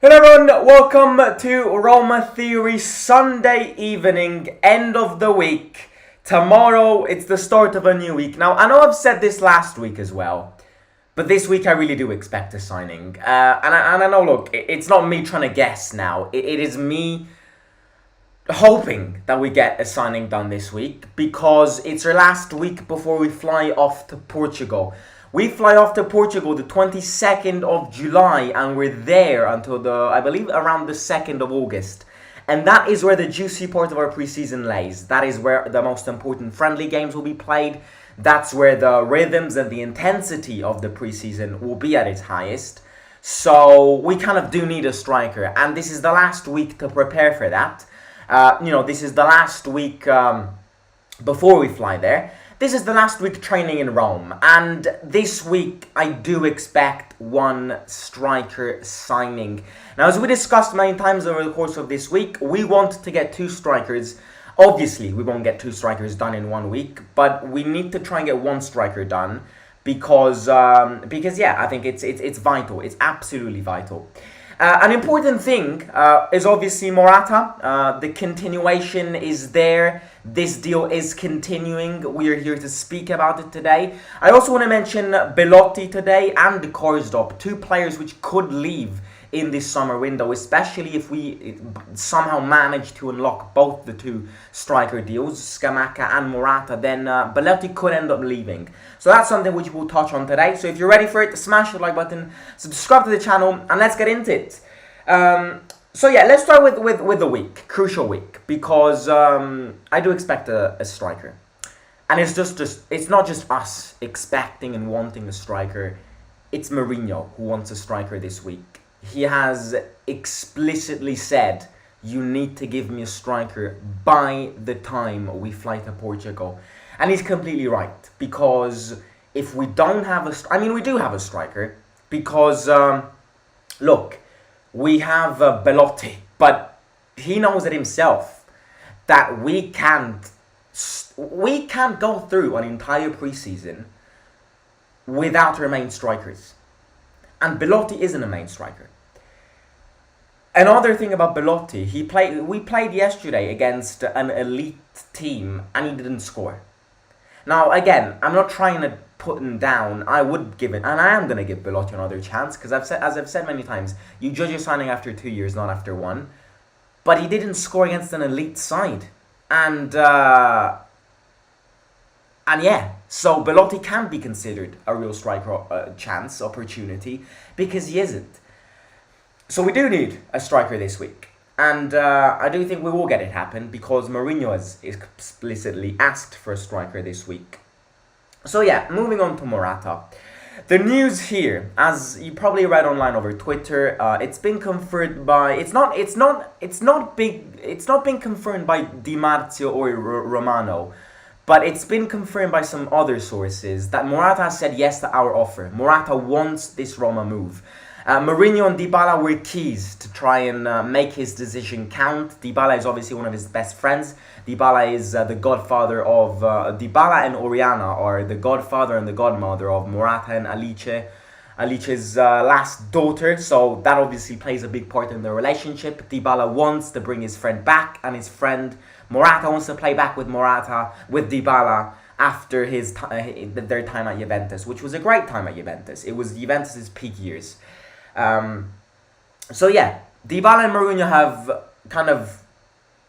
Hello everyone, welcome to Roma Theory Sunday evening, end of the week. Tomorrow, it's the start of a new week. Now, I know I've said this last week as well, but this week I really do expect a signing. And I know, look, it's not me trying to guess now. It is me hoping that we get a signing done this week because it's our last week before we fly off to Portugal. We fly off to Portugal the 22nd of July and we're there until I believe around the 2nd of August. And that is where the juicy part of our preseason lays. That is where the most important friendly games will be played. That's where the rhythms and the intensity of the preseason will be at its highest. So we kind of do need a striker. And this is the last week to prepare for that. This is the last week before we fly there. This is the last week training in Rome, and this week I do expect one striker signing. Now, as we discussed many times over the course of this week, we want to get two strikers. Obviously, we won't get two strikers done in 1 week, but we need to try and get one striker done because yeah, I think it's vital. It's absolutely vital. An important thing is obviously Morata. The continuation is there. This deal is continuing. We are here to speak about it today. I also want to mention Belotti today and Karsdorp, two players which could leave in this summer window, especially if we somehow manage to unlock both the two striker deals, Scamacca and Morata, then Belotti could end up leaving. So that's something which we'll touch on today. So if you're ready for it, smash the like button, subscribe to the channel, and let's get into it. So yeah, let's start with the week, crucial week, because I do expect a striker. And it's not just us expecting and wanting a striker, it's Mourinho who wants a striker this week. He has explicitly said, you need to give me a striker by the time we fly to Portugal. And he's completely right, because if we don't have we do have a striker, because, look, we have Belotti, but he knows it himself that we can't go through an entire preseason without our main strikers. And Belotti isn't a main striker. Another thing about Belotti, we played yesterday against an elite team and he didn't score. Now, again, I'm not trying to put him down. I would give it, and I am going to give Belotti another chance, because as I've said many times, you judge your signing after 2 years, not after one. But he didn't score against an elite side. And yeah, so Belotti can be considered a real striker chance, opportunity, because he isn't. So we do need a striker this week. And I do think we will get it happen because Mourinho has explicitly asked for a striker this week. So yeah, moving on to Morata. The news here, as you probably read online over Twitter, it's been confirmed by it's not been confirmed by Di Marzio or Romano, but it's been confirmed by some other sources that Morata said yes to our offer. Morata wants this Roma move. Mourinho and Dybala were keys to try and make his decision count. Dybala is obviously one of his best friends. Dybala is the godfather of... Dybala and Oriana are the godfather and the godmother of Morata and Alice. Alice's last daughter, so that obviously plays a big part in the relationship. Dybala wants to bring his friend back, and his friend Morata wants to play back with Dybala after their time at Juventus, which was a great time at Juventus. It was Juventus' peak years. So yeah, Dybala and Mourinho have kind of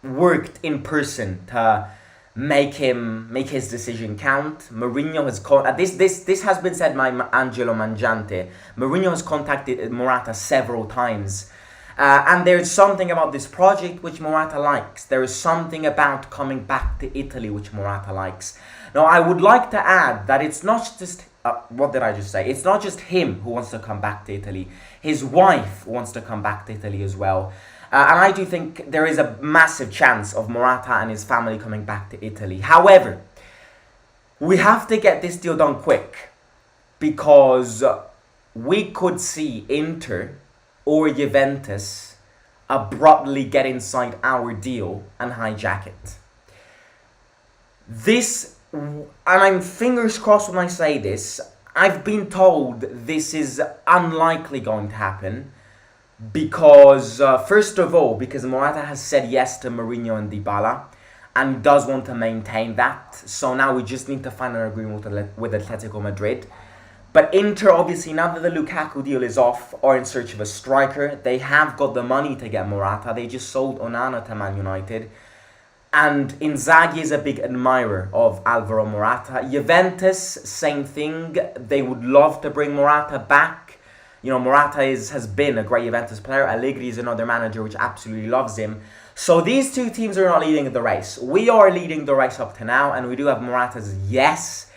worked in person to make his decision count. Mourinho has this has been said by Angelo Mangiante. Mourinho has contacted Morata several times. And there's something about this project which Morata likes. There is something about coming back to Italy which Morata likes. Now, I would like to add that it's not just... what did I just say? It's not just him who wants to come back to Italy. His wife wants to come back to Italy as well. And I do think there is a massive chance of Morata and his family coming back to Italy. However, we have to get this deal done quick, because we could see Inter or Juventus abruptly get inside our deal and hijack it. And I'm fingers crossed when I say this, I've been told this is unlikely going to happen, because, first of all, because Morata has said yes to Mourinho and Dybala and does want to maintain that. So now we just need to find an agreement with Atletico Madrid. But Inter, obviously, now that the Lukaku deal is off, are in search of a striker. They have got the money to get Morata. They just sold Onana to Man United. And Inzaghi is a big admirer of Alvaro Morata. Juventus, same thing. They would love to bring Morata back. You know, Morata has been a great Juventus player. Allegri is another manager which absolutely loves him. So these two teams are not leading the race. We are leading the race up to now, and we do have Morata's yes.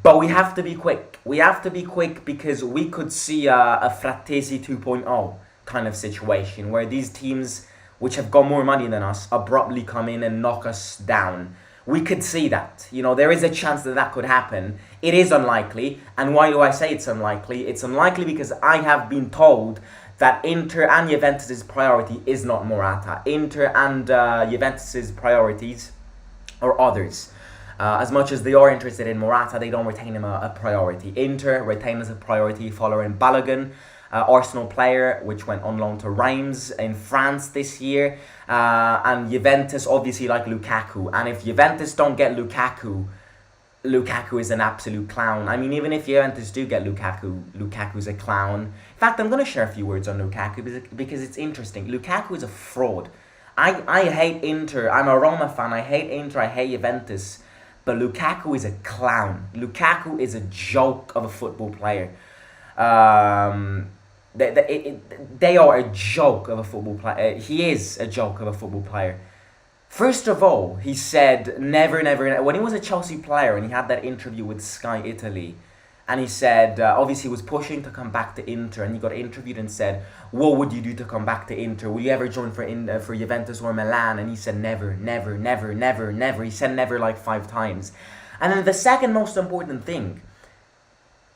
But we have to be quick. We have to be quick because we could see a Frattesi 2.0 kind of situation where these teams which have got more money than us abruptly come in and knock us down. We could see that. You know, there is a chance that that could happen. It is unlikely. And why do I say it's unlikely? It's unlikely because I have been told that Inter and Juventus' priority is not Morata. Inter and Juventus' priorities are others. As much as they are interested in Morata, they don't retain him a priority. Inter retain as a priority following Balogun, Arsenal player, which went on loan to Reims in France this year. And Juventus obviously like Lukaku. And if Juventus don't get Lukaku, Lukaku is an absolute clown. I mean, even if Juventus do get Lukaku, Lukaku's a clown. In fact, I'm going to share a few words on Lukaku because it's interesting. Lukaku is a fraud. I hate Inter. I'm a Roma fan. I hate Inter. I hate Juventus. But Lukaku is a clown. Lukaku is a joke of a football player. They are a joke of a football player. He is a joke of a football player. First of all, he said never, when he was a Chelsea player and he had that interview with Sky Italy, and he said, obviously he was pushing to come back to Inter, and he got interviewed and said, what would you do to come back to Inter? Will you ever join for Juventus or Milan? And he said never. He said never like 5 times. And then the second most important thing,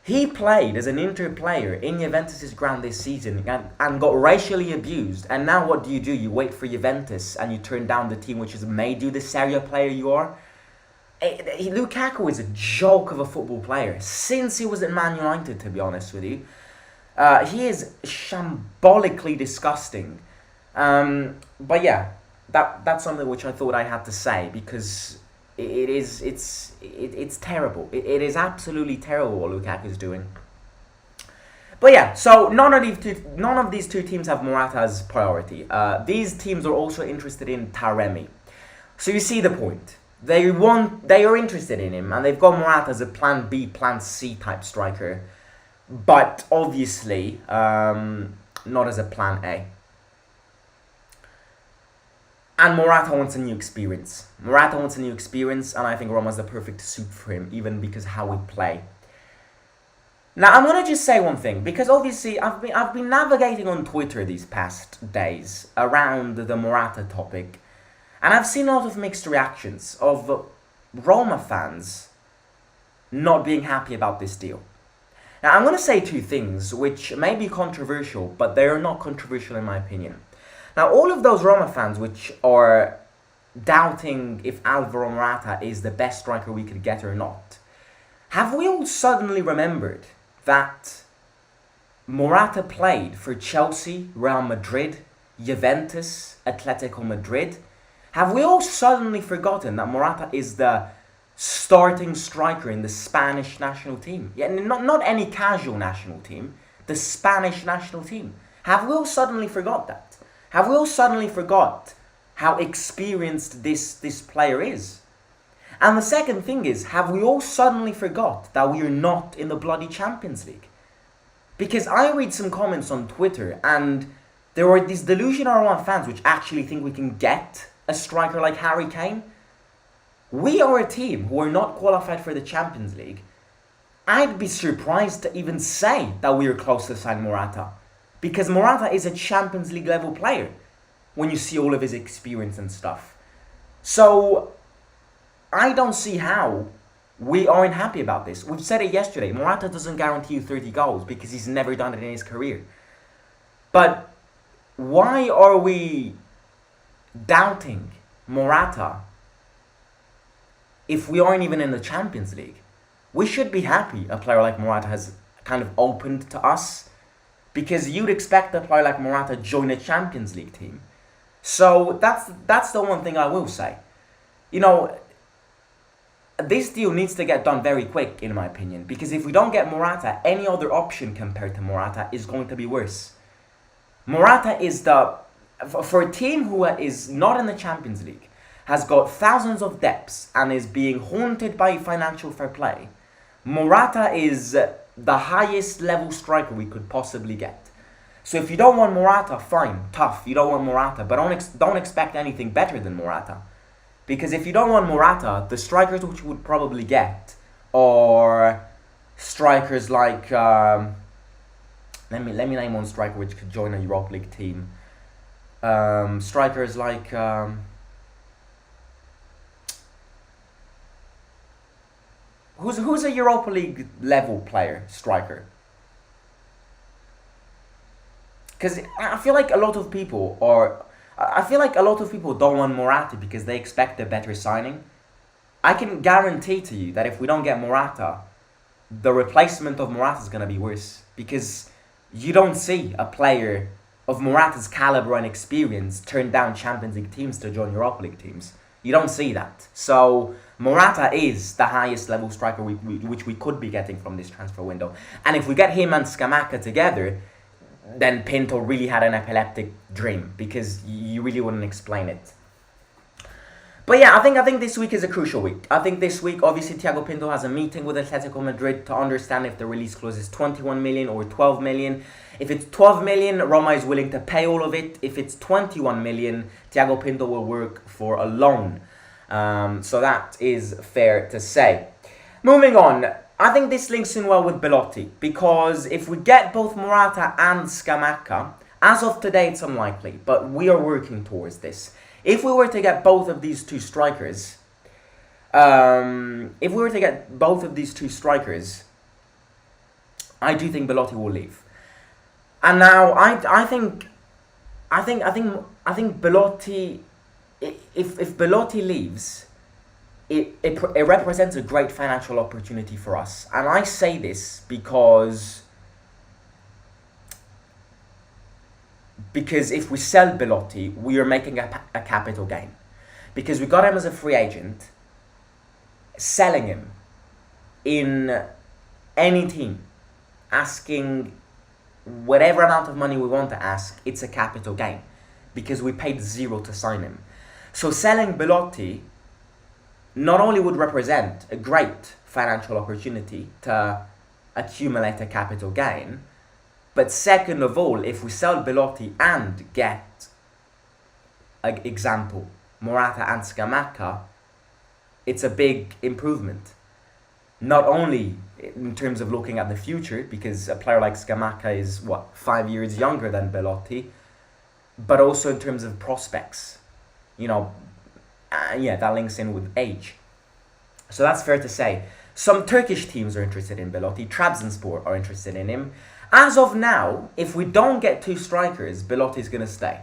he played as an Inter player in Juventus' ground this season and got racially abused. And now what do? You wait for Juventus and you turn down the team which has made you the Serie A player you are? Lukaku is a joke of a football player since he was at Man United, to be honest with you. He is shambolically disgusting. But yeah, that's something which I thought I had to say because it's terrible. It is absolutely terrible what Lukaku is doing. But yeah, so none of these two teams have Morata as priority. These teams are also interested in Taremi. So you see the point. They are interested in him, and they've got Morata as a plan B, plan C type striker, but obviously not as a plan A. And Morata wants a new experience. And I think Roma's the perfect suit for him, even because how we play. Now, I'm gonna just say one thing, because obviously I've been navigating on Twitter these past days around the Morata topic. And I've seen a lot of mixed reactions of Roma fans not being happy about this deal. Now, I'm going to say 2 things which may be controversial, but they are not controversial in my opinion. Now, all of those Roma fans which are doubting if Alvaro Morata is the best striker we could get or not, have we all suddenly remembered that Morata played for Chelsea, Real Madrid, Juventus, Atletico Madrid? Have we all suddenly forgotten that Morata is the starting striker in the Spanish national team? Yeah, not any casual national team, the Spanish national team. Have we all suddenly forgot that? Have we all suddenly forgot how experienced this player is? And the second thing is, have we all suddenly forgot that we are not in the bloody Champions League? Because I read some comments on Twitter and there are these delusional Roma fans which actually think we can get a striker like Harry Kane. We are a team who are not qualified for the Champions League. I'd be surprised to even say that we are close to sign Morata, because Morata is a Champions League level player when you see all of his experience and stuff. So I don't see how we aren't happy about this. We've said it yesterday. Morata doesn't guarantee you 30 goals because he's never done it in his career. But why are we doubting Morata if we aren't even in the Champions League? We should be happy a player like Morata has kind of opened to us. because you'd expect a player like Morata join a Champions League team. So that's the one thing I will say. You know, this deal needs to get done very quick, in my opinion, because if we don't get Morata, any other option compared to Morata is going to be worse. Morata is for a team who is not in the Champions League, has got thousands of debts and is being haunted by financial fair play. Morata is the highest level striker we could possibly get. So if you don't want Morata, fine, tough, you don't want Morata, but don't expect anything better than Morata. Because if you don't want Morata, the strikers which you would probably get are strikers like let me name one striker which could join a Europa League team. Strikers like who's a Europa League level player striker? Because I feel like a lot of people don't want Morata because they expect a better signing. I can guarantee to you that if we don't get Morata, the replacement of Morata is going to be worse, because you don't see a player of Morata's caliber and experience turn down Champions League teams to join Europa League teams. You don't see that. So Morata is the highest level striker which we could be getting from this transfer window. And if we get him and Scamacca together, then Pinto really had an epileptic dream, because you really wouldn't explain it. But yeah, I think this week is a crucial week. I think this week, obviously, Thiago Pinto has a meeting with Atletico Madrid to understand if the release clause is 21 million or 12 million. If it's 12 million, Roma is willing to pay all of it. If it's 21 million, Thiago Pinto will work for a loan. So that is fair to say. Moving on. I think this links in well with Belotti, because if we get both Morata and Scamacca, as of today it's unlikely, but we are working towards this. If we were to get both of these two strikers, I do think Belotti will leave. And now I think Belotti, if Belotti leaves, it represents a great financial opportunity for us. And I say this because if we sell Belotti, we are making a capital gain. Because we got him as a free agent, selling him in any team, asking whatever amount of money we want to ask, it's a capital gain. Because we paid zero to sign him. So selling Belotti not only would represent a great financial opportunity to accumulate a capital gain, but second of all, if we sell Belotti and get, example, Morata and Scamacca, it's a big improvement. Not only in terms of looking at the future, because a player like Scamacca is, 5 years younger than Belotti, but also in terms of prospects. That links in with age. So that's fair to say. Some Turkish teams are interested in Belotti. Trabzonspor are interested in him. As of now, if we don't get two strikers, Belotti's going to stay.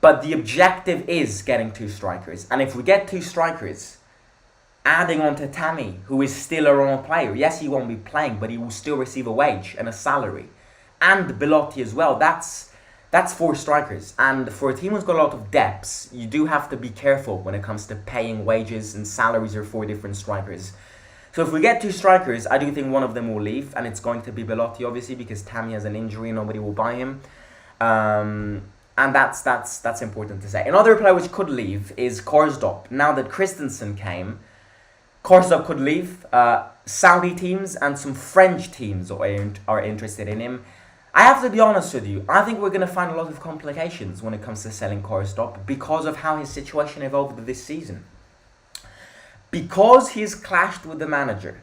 But the objective is getting two strikers. And if we get two strikers, adding on to Tammy, who is still a Roma player. Yes, he won't be playing, but he will still receive a wage and a salary. And Belotti as well. That's four strikers. And for a team who's got a lot of depths, you do have to be careful when it comes to paying wages and salaries of four different strikers. So if we get two strikers, I do think one of them will leave, and it's going to be Belotti, obviously, because Tammy has an injury and nobody will buy him. And that's important to say. Another player which could leave is Karsdorp. Now that Christensen came, Karsdorp could leave. Saudi teams and some French teams are interested in him. I have to be honest with you, I think we're going to find a lot of complications when it comes to selling Karsdorp because of how his situation evolved this season. Because he's clashed with the manager.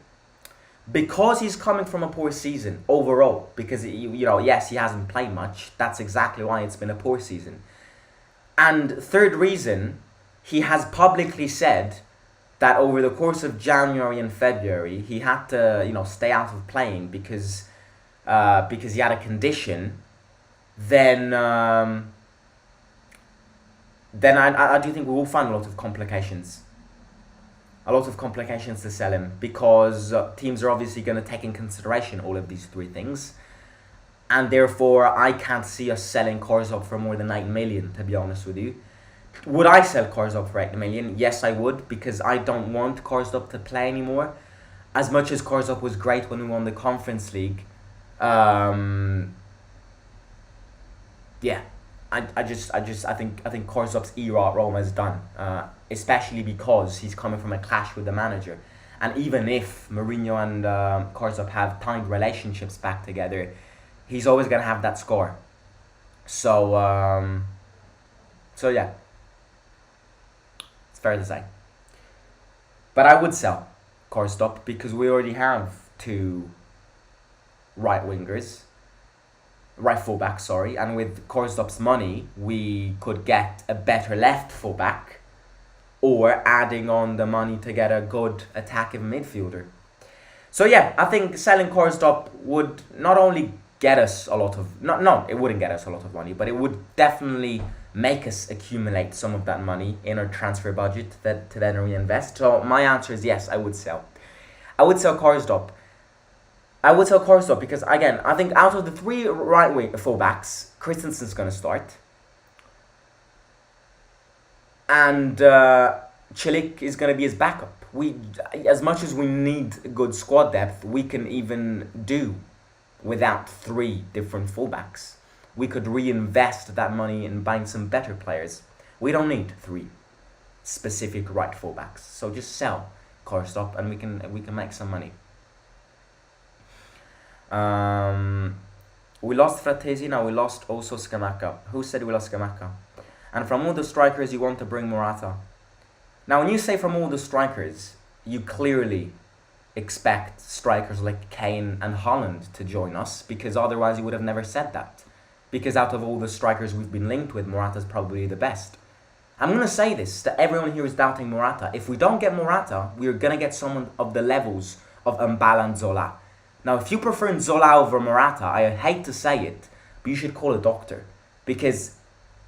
Because he's coming from a poor season overall. Because, yes, he hasn't played much. That's exactly why it's been a poor season. And third reason, he has publicly said that over the course of January and February, he had to, stay out of playing because he had a condition. Then I do think we will find a lot of complications. A lot of complications to sell him because teams are obviously going to take in consideration all of these three things. and therefore I can't see us selling Korzop for more than 8 million, to be honest with you. Would I sell Korzop for 8 million? Yes, I would, because I don't want Korzop to play anymore. As much as Korzop was great when we won the Conference League, yeah, I think Korzop's era at Roma is done, especially because he's coming from a clash with the manager. And even if Mourinho and Korzop have timed relationships back together, he's always gonna have that score. So yeah, it's fair to say. But I would sell Korzop because we already have 2 right fullbacks, sorry, and with Korzop's money, we could get a better left fullback, or adding on the money to get a good attacking midfielder. So yeah, I think selling Korzop would not only get us a lot of... No, it wouldn't get us a lot of money, but it would definitely make us accumulate some of that money in our transfer budget to then reinvest. So my answer is yes, I would sell. I would sell Korzop. Because, again, I think out of the 3 right wing fullbacks, Christensen's going to start. And Chilik is going to be his backup. As much as we need good squad depth, we can even do without 3 different fullbacks. We could reinvest that money in buying some better players. We don't need 3 specific right fullbacks. So just sell Korzop and we can make some money. We lost Fratesi, now we lost also Scamacca. Who said we lost Scamacca? And from all the strikers, you want to bring Morata. Now, when you say from all the strikers, you clearly expect strikers like Kane and Haaland to join us, because otherwise you would have never said that. Because out of all the strikers we've been linked with, Morata's probably the best. I'm going to say this, that everyone here is doubting Morata. If we don't get Morata, we're going to get someone of the levels of Mbala and Zola. Now, if you prefer Zola over Morata, I hate to say it, but you should call a doctor. Because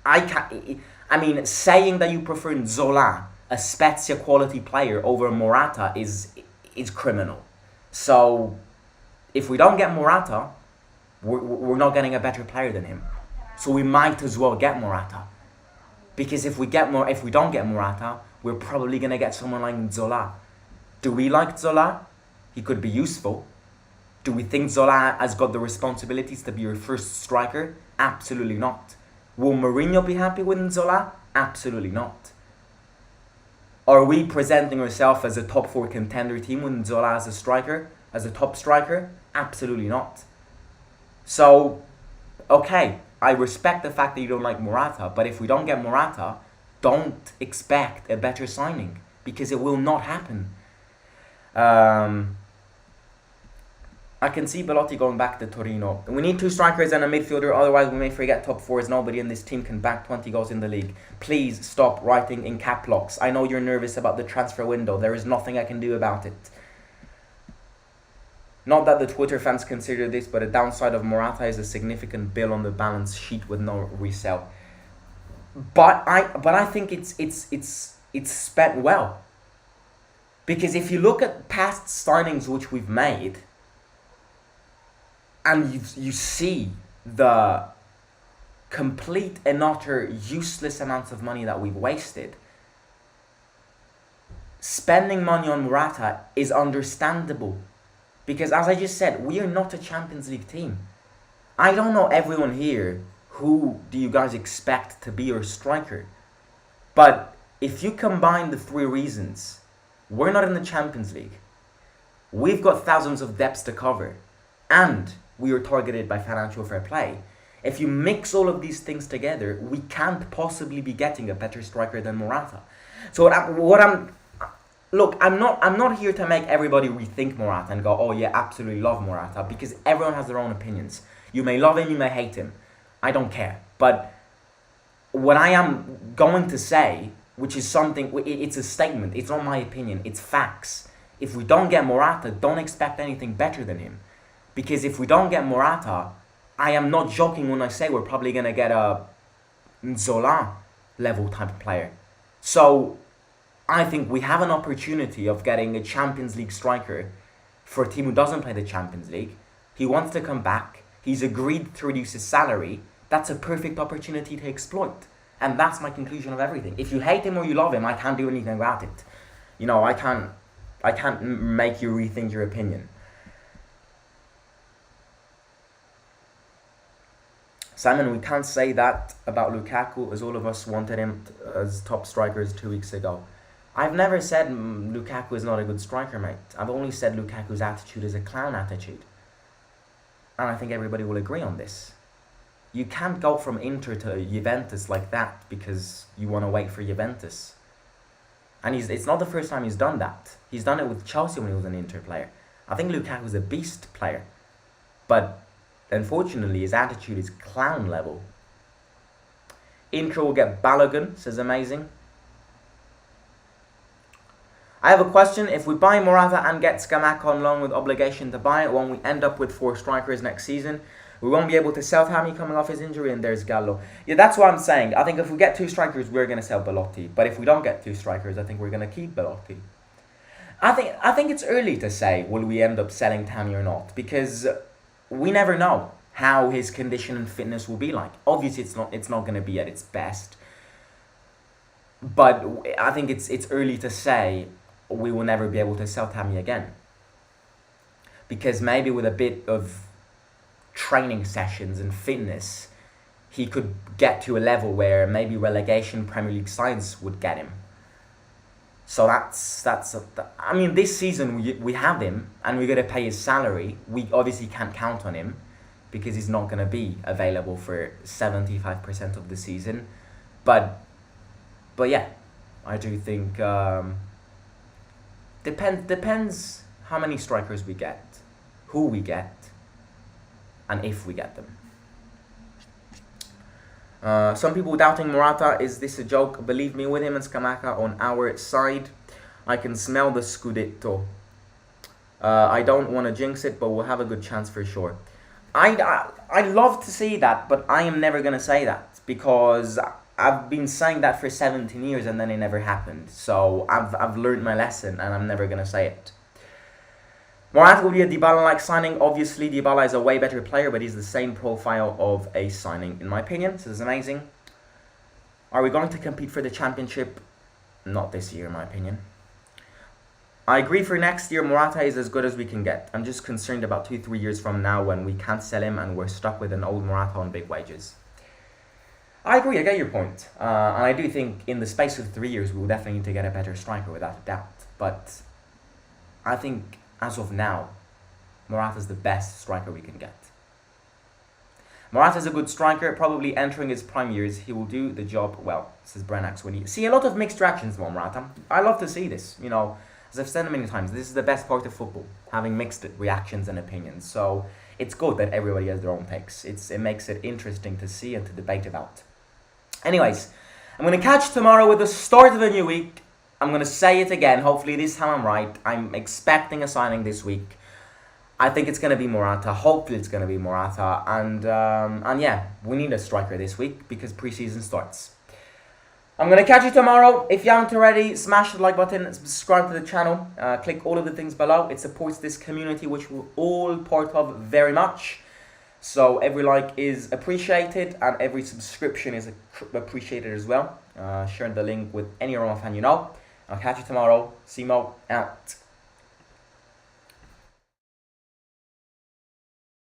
saying that you prefer Zola, a Spezia quality player, over Morata is criminal. So, if we don't get Morata, we're not getting a better player than him. So we might as well get Morata. Because if we don't get Morata, we're probably going to get someone like Zola. Do we like Zola? He could be useful. Do we think Zola has got the responsibilities to be your first striker? Absolutely not. Will Mourinho be happy with Zola? Absolutely not. Are we presenting ourselves as a top 4 contender team with Zola as a striker? As a top striker? Absolutely not. So, okay, I respect the fact that you don't like Morata, but if we don't get Morata, don't expect a better signing, because it will not happen. I can see Belotti going back to Torino. We need 2 strikers and a midfielder, otherwise we may forget top 4s. Nobody in this team can back 20 goals in the league. Please stop writing in cap locks. I know you're nervous about the transfer window. There is nothing I can do about it. Not that the Twitter fans consider this, but a downside of Morata is a significant bill on the balance sheet with no resale. But I think it's spent well. Because if you look at past signings which we've made, and you see the complete and utter useless amounts of money that we've wasted, spending money on Morata is understandable. Because as I just said, we are not a Champions League team. I don't know everyone here, who do you guys expect to be your striker? But if you combine the 3 reasons, we're not in the Champions League. We've got thousands of debts to cover. And we are targeted by financial fair play. If you mix all of these things together, we can't possibly be getting a better striker than Morata. So I'm not here to make everybody rethink Morata and go, oh yeah, absolutely love Morata, because everyone has their own opinions. You may love him, you may hate him. I don't care. But what I am going to say, which is something, it's a statement, it's not my opinion, it's facts. If we don't get Morata, don't expect anything better than him. Because if we don't get Morata, I am not joking when I say we're probably going to get a Zola level type of player. So I think we have an opportunity of getting a Champions League striker for a team who doesn't play the Champions League. He wants to come back. he's agreed to reduce his salary, that's a perfect opportunity to exploit. And that's my conclusion of everything. If you hate him or you love him, I can't do anything about it. I can't make you rethink your opinion. Simon, we can't say that about Lukaku, as all of us wanted him as top strikers 2 weeks ago. I've never said Lukaku is not a good striker, mate. I've only said Lukaku's attitude is a clown attitude. And I think everybody will agree on this. You can't go from Inter to Juventus like that because you want to wait for Juventus. And it's not the first time he's done that. He's done it with Chelsea when he was an Inter player. I think Lukaku's a beast player. But unfortunately, his attitude is clown level. Inter will get Balogun, says amazing. I have a question. If we buy Morata and get Scamacca on loan with obligation to buy it, won't we end up with 4 strikers next season? We won't be able to sell Tammy coming off his injury, and there's Gallo. Yeah, that's what I'm saying. I think if we get 2 strikers, we're going to sell Belotti. But if we don't get 2 strikers, I think we're going to keep Belotti. I think it's early to say will we end up selling Tammy or not, because we never know how his condition and fitness will be like. Obviously, it's not going to be at its best. But I think it's early to say we will never be able to sell Tammy again. Because maybe with a bit of training sessions and fitness, he could get to a level where maybe relegation Premier League sides would get him. So I mean, this season we have him and we're going to pay his salary. We obviously can't count on him because he's not going to be available for 75% of the season. But yeah, I do think depends how many strikers we get, who we get, and if we get them. Some people doubting Morata. Is this a joke? Believe me, with him and Scamacca on our side, I can smell the Scudetto. I don't want to jinx it, but we'll have a good chance for sure. I'd love to see that, but I am never going to say that because I've been saying that for 17 years and then it never happened. So I've learned my lesson and I'm never going to say it. Morata will be a Dybala-like signing. Obviously, Dybala is a way better player, but he's the same profile of a signing, in my opinion. So this is amazing. Are we going to compete for the championship? Not this year, in my opinion. I agree for next year, Morata is as good as we can get. I'm just concerned about 2-3 years from now when we can't sell him and we're stuck with an old Morata on big wages. I agree, I get your point. And I do think in the space of 3 years, we will definitely need to get a better striker, without a doubt. But I think as of now, Morata's the best striker we can get. Morata's a good striker, probably entering his prime years. He will do the job well, says Brenax. When you see a lot of mixed reactions about Morata. I love to see this. As I've said many times, this is the best part of football, having mixed reactions and opinions. So it's good that everybody has their own takes. It makes it interesting to see and to debate about. Anyways, I'm going to catch you tomorrow with the start of a new week. I'm going to say it again. Hopefully this time I'm right. I'm expecting a signing this week. I think it's going to be Morata. Hopefully it's going to be Morata. And yeah, we need a striker this week because preseason starts. I'm going to catch you tomorrow. If you haven't already, smash the like button, subscribe to the channel, click all of the things below. It supports this community, which we're all part of very much. So every like is appreciated and every subscription is appreciated as well. Share the link with any Roma fan you know. I'll catch you tomorrow. Simo out.